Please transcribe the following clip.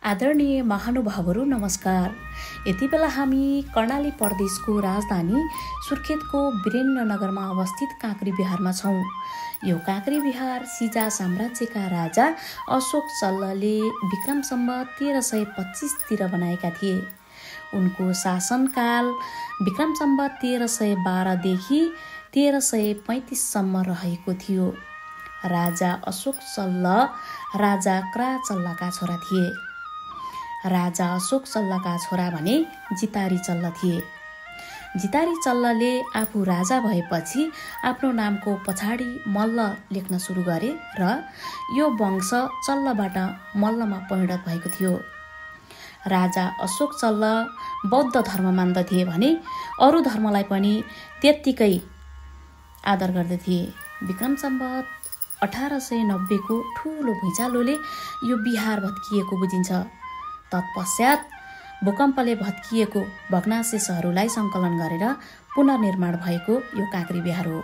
आदरणीय महानुभावहरू नमस्कार। यति बेला हामी कर्णाली प्रदेशको राजधानी सुर्खेतको वीरेन्द्रनगरमा अवस्थित काँक्री बिहारमा छौँ। यो काँक्री बिहार सिजा साम्राज्यका राजा अशोक चल्लले विक्रम सम्वत 1325 बनाएका थिए। उनको शासनकाल विक्रम सम्वत 1312 देखि 1335 सम्म रहेको थियो। राजा अशोक चल्ल राजा क्रा चल्लका छोरा थिए। राजा अशोक चल्लका छोरा भने जितारी चल्ल थिए। जितारी चल्लले आफू राजा भएपछि आफ्नो नामको पछाडि मल्ल लेख्न सुरु गरे र यो वंश चल्लबाट मल्लमा परिणत भएको थियो। राजा अशोक चल्ल बौद्ध धर्म मान्दथे भने अरू धर्मलाई पनि त्यत्तिकै आदर गर्दथे। विक्रम सम्वत 1890 को ठूलो भुइँचालोले यो बिहार भत्किएको बुझिन्छ। तत्पश्चात भूकम्पले भत्किएको भग्नाशेषहरूलाई सङ्कलन गरेर पुनर्निर्माण भएको यो काँक्री बिहार हो।